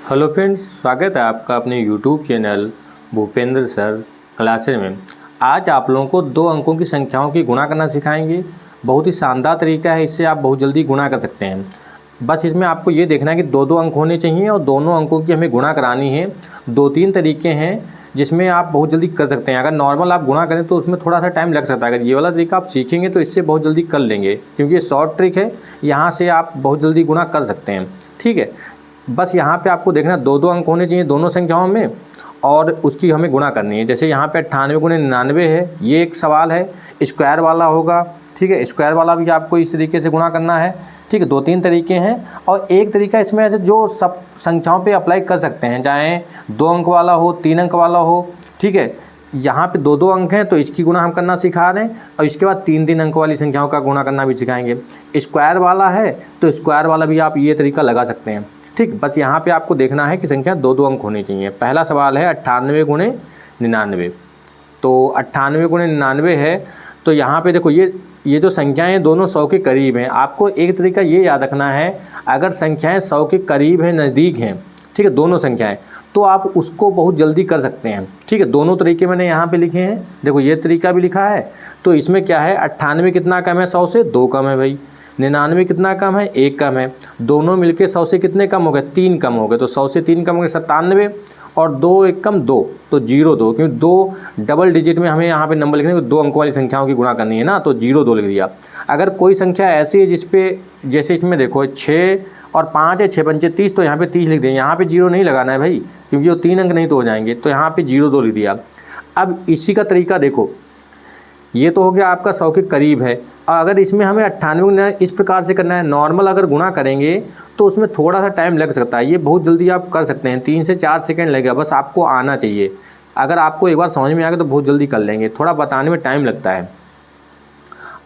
Hello friends, स्वागत है आपका अपने YouTube channel Bhupendra sir classes में। आज आप लोगों को दो अंकों की संख्याओं की गुणा करना सिखाएंगे। बहुत ही शानदार तरीका है, इससे आप बहुत जल्दी गुणा कर सकते हैं। बस इसमें आपको ये देखना है कि दो दो अंक होने चाहिए और दोनों अंकों की हमें गुणा करानी है। दो तीन तरीके हैं जिसमें आप बहुत जल्दी कर सकते हैं। अगर नॉर्मल आप गुणा करें तो उसमें थोड़ा सा टाइम लग सकता है। अगर ये वाला तरीका आप सीखेंगे तो इससे बहुत जल्दी कर लेंगे, क्योंकि ये शॉर्ट ट्रिक है। यहाँ से आप बहुत जल्दी गुणा कर सकते हैं। ठीक है, बस यहाँ पे आपको देखना दो दो अंक होने चाहिए दोनों संख्याओं में, और उसकी हमें गुणा करनी है। जैसे यहाँ पे 98 गुणे 99 है, ये एक सवाल है। स्क्वायर वाला होगा, ठीक है, स्क्वायर वाला भी आपको इस तरीके से गुणा करना है। ठीक है, दो तीन तरीके हैं और एक तरीका इसमें है जो सब संख्याओं पे अप्लाई कर सकते हैं, चाहे 2 अंक वाला हो 3 अंक वाला हो। ठीक है, यहाँ पे दो दो अंक हैं तो इसकी गुणा हम करना सिखा रहे हैं, और इसके बाद 3 अंक वाली संख्याओं का गुणा करना भी सिखाएंगे। स्क्वायर वाला है तो स्क्वायर वाला भी आप ये तरीका लगा सकते हैं। ठीक, बस यहाँ पे आपको देखना है कि संख्या दो दो अंक होनी चाहिए। पहला सवाल है 98 गुणे 99। तो 98 गुणे 99 है, तो यहाँ पे देखो ये जो संख्याएं हैं दोनों 100 के करीब हैं। आपको एक तरीका ये याद रखना है, अगर संख्याएं 100 के करीब हैं, नज़दीक हैं, ठीक है, दोनों संख्याएं, तो आप उसको बहुत जल्दी कर सकते हैं। ठीक है, दोनों तरीके मैंने यहाँ पे लिखे हैं। देखो ये तरीका भी लिखा है। तो इसमें क्या है, 98 कितना कम है 100 से, 2 कम है भाई। 99 कितना कम है, 1 कम है। दोनों मिलके 100 से कितने कम हो गए, 3 कम हो गए। तो 100 से 3 कम हो गए 97, और 2 1 कम 2, तो 0 2, क्योंकि 2 डबल डिजिट में हमें यहाँ पे नंबर लिखने को 2 अंकों वाली संख्याओं की गुणा करनी है ना, तो 0 2 लिख दिया। अगर कोई संख्या ऐसी है जिसपे, जैसे इसमें देखो 6 और 5 है, 6 पंचे 30, तो यहाँ पे 30 लिख दें। यहाँ पे 0 नहीं लगाना है भाई, क्योंकि वो 3 अंक नहीं तो हो जाएंगे। तो यहाँ पे 0 2 लिख दिया। अब इसी का तरीका देखो, ये तो हो गया आपका 100 के करीब है। और अगर इसमें हमें 98 इस प्रकार से करना है, नॉर्मल अगर गुणा करेंगे तो उसमें थोड़ा सा टाइम लग सकता है। ये बहुत जल्दी आप कर सकते हैं, 3 से 4 सेकंड लगेगा, बस आपको आना चाहिए। अगर आपको एक बार समझ में आ गया तो बहुत जल्दी कर लेंगे, थोड़ा बताने में टाइम लगता है।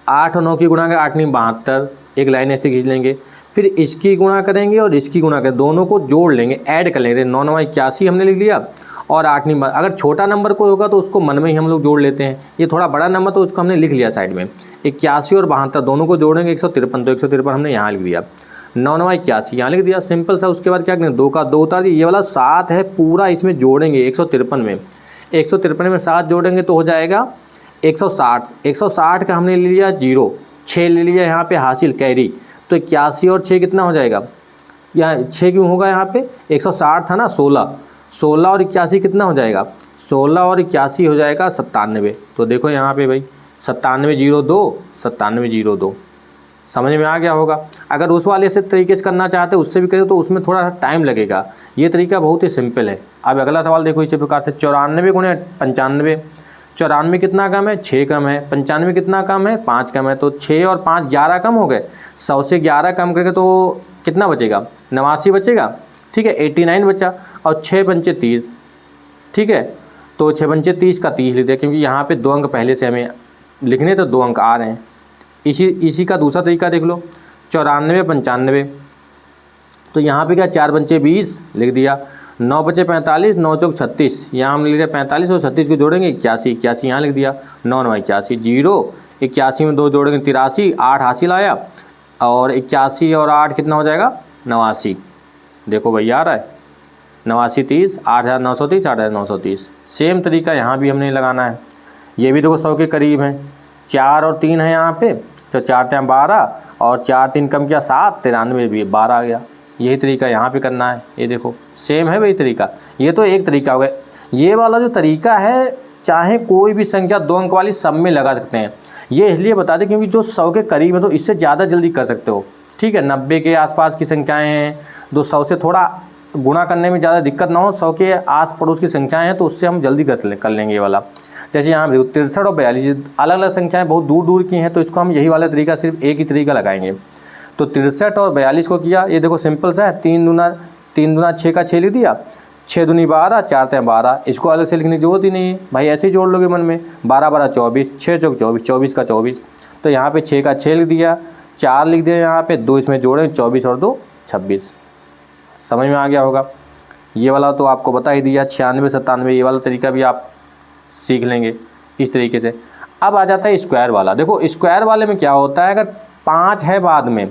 8 और 9 की गुणा करें, 8 9 72, एक लाइन ऐसे खींच लेंगे। फिर इसकी गुणा करेंगे और इसकी गुणा करें, दोनों को जोड़ लेंगे, ऐड कर लेंगे। 9 9 81 हमने लिख लिया, और 8 9, अगर छोटा नंबर कोई होगा तो उसको मन में ही हम लोग जोड़ लेते हैं। ये थोड़ा बड़ा नंबर तो उसको हमने लिख लिया साइड में। 81 और 72 दोनों को जोड़ेंगे 153, तो 153 हमने यहाँ लिख दिया। 9 9 81 यहाँ लिख दिया, सिंपल सा। उसके बाद क्या करेंगे, 2 का 2 उतार दिए। ये वाला 7 है पूरा इसमें जोड़ेंगे 153 में। 153 में 7 जोड़ेंगे तो हो जाएगा 160। 160 का हमने ले लिया 0, 6 ले लिया यहाँ पे हासिल कैरी। तो 81 और 6 कितना हो जाएगा, यहाँ 6 क्यों होगा, यहाँ पे 160 था ना, 16 और 81 कितना हो जाएगा, 16 और 81 हो जाएगा 97। तो देखो यहाँ पे भाई 97 0 2, 97 0 2, समझ में आ गया होगा। अगर उस वाले से तरीके से करना चाहते हैं उससे भी करें तो उसमें थोड़ा सा टाइम लगेगा। ये तरीका बहुत ही सिंपल है। अब अगला सवाल देखो इसी प्रकार से, 94 गुणे 95। 94 कितना कम है, 6 कम है। 95 कितना कम है, 5 कम है। तो 6 और 5 11 कम हो गए। 100 से 11 कम करके तो कितना बचेगा, 89 बचेगा। ठीक है, 89 बचा, और 6 पंचे 30। ठीक है, तो 6 पंचे 30 का 30 लिख दिया, क्योंकि यहाँ पे 2 अंक पहले से हमें लिखने, तो 2 अंक आ रहे हैं। इसी का दूसरा तरीका देख लो, 94 95। तो यहाँ पे क्या, 4 पंचे 20 लिख दिया। 9 बचे 45, 9 चौक 36, यहाँ हम लिख दिया 45 और 36 को जोड़ेंगे 81, 81 यहाँ लिख दिया। 9 9 81 0, 81 में 2 जोड़ेंगे 83, 8 हासिल आया, और 81 और 8 कितना हो जाएगा, 89। देखो भैया आ रहा है 89 30, 8930, 8930। सेम तरीका यहाँ भी हमने लगाना है। ये भी देखो 100 के करीब हैं। 4 और 3 है यहाँ पे, तो 4 3 12, और 4 3 कम किया 7, 93 भी 12 आ गया। यही तरीका यहाँ पे करना है। ये देखो सेम है भाई तरीका। ये तो एक तरीका हो गया। ये वाला जो तरीका है, चाहे कोई भी संख्या 2 अंक वाली सब में लगा सकते हैं। ये इसलिए बता दें क्योंकि जो 100 के करीब है तो इससे ज़्यादा जल्दी कर सकते हो। ठीक है, 90 के आसपास की संख्याएँ हैं, जो 100 से थोड़ा गुणा करने में ज़्यादा दिक्कत ना हो, 100 के आस पड़ोस की संख्याएँ हैं तो उससे हम जल्दी कर लेंगे ये वाला। जैसे यहाँ 63 और 42 अलग अलग संख्याएं बहुत दूर दूर की हैं, तो इसको हम यही वाला तरीका सिर्फ एक ही तरीका लगाएंगे। तो 63 और 42 को किया, ये देखो सिंपल सा है, 3 दूना 6 का 6 लिख दिया, 6 दूनी 12, 4 3 12। इसको अलग से लिखने की जरूरत ही नहीं है भाई, ऐसे ही जोड़ लोगे मन में। 12 12 24, 6 चौक 24, 24 का 24। तो यहाँ पे 6 का 6 लिख दिया, 4 लिख दिया यहाँ पे, 2 इसमें जोड़े 24 और 2 26। समझ में आ गया होगा। ये वाला तो आपको बता ही दिया, 96 97, ये वाला तरीका भी आप सीख लेंगे इस तरीके से। अब आ जाता है स्क्वायर वाला। देखो स्क्वायर वाले में क्या होता है, अगर 5 है बाद में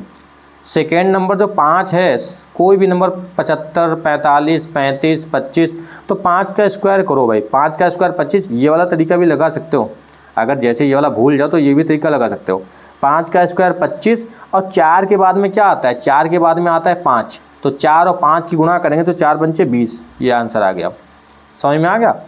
सेकेंड नंबर जो 5 है, कोई भी नंबर 75, 45, 35, 25, तो 5 का स्क्वायर करो भाई। 5 का स्क्वायर 25, ये वाला तरीका भी लगा सकते हो। अगर जैसे ये वाला भूल जाओ तो ये भी तरीका लगा सकते हो। 5 का स्क्वायर 25, और 4 के बाद में क्या आता है, 4 के बाद में आता है 5, तो 4 और 5 की गुणा करेंगे तो 4 पंचे 20, ये आंसर आ गया। समझ में आ गया।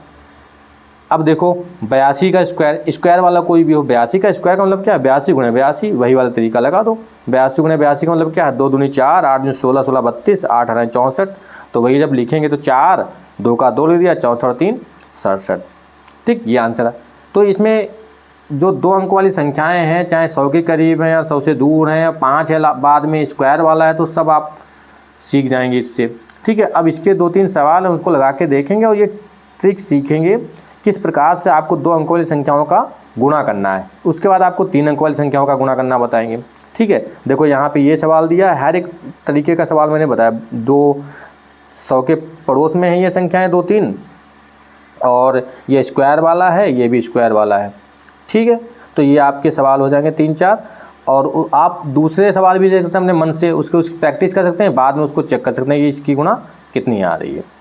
अब देखो 82 का स्क्वायर, स्क्वायर वाला कोई भी हो, 82 का स्क्वायर का मतलब क्या है, 82 गुणे 82, वही वाला तरीका लगा दो। 82 गुणे 82 का मतलब क्या है, 2 दूनी 4, 8 दूनी 16, 16 32, 8 8 64, तो वही जब लिखेंगे तो 4, 2 का 2 ले दिया, 64 3 67, ठीक, ये आंसर है। तो इसमें जो 2 अंक वाली संख्याएं हैं, चाहे 100 के करीब हैं या 100 से दूर हैं, या 5 है बाद में स्क्वायर वाला है, तो सब आप सीख जाएंगे इससे, ठीक है। अब इसके 2-3 सवाल हैं, उसको लगा के देखेंगे और ये ट्रिक सीखेंगे किस प्रकार से आपको 2 अंक वाली संख्याओं का गुणा करना है। उसके बाद आपको 3 अंक वाली संख्याओं का गुणा करना बताएंगे, ठीक है। देखो यहाँ पे ये सवाल दिया है, हर एक तरीके का सवाल मैंने बताया। 200 के पड़ोस में है ये संख्याएं 2-3, और ये स्क्वायर वाला है, ये भी स्क्वायर वाला है, ठीक है। तो ये आपके सवाल हो जाएंगे 3-4, और आप दूसरे सवाल भी देख सकते हैं अपने मन से, उसकी प्रैक्टिस कर सकते हैं, बाद में उसको चेक कर सकते हैं कि इसकी गुणा कितनी आ रही है।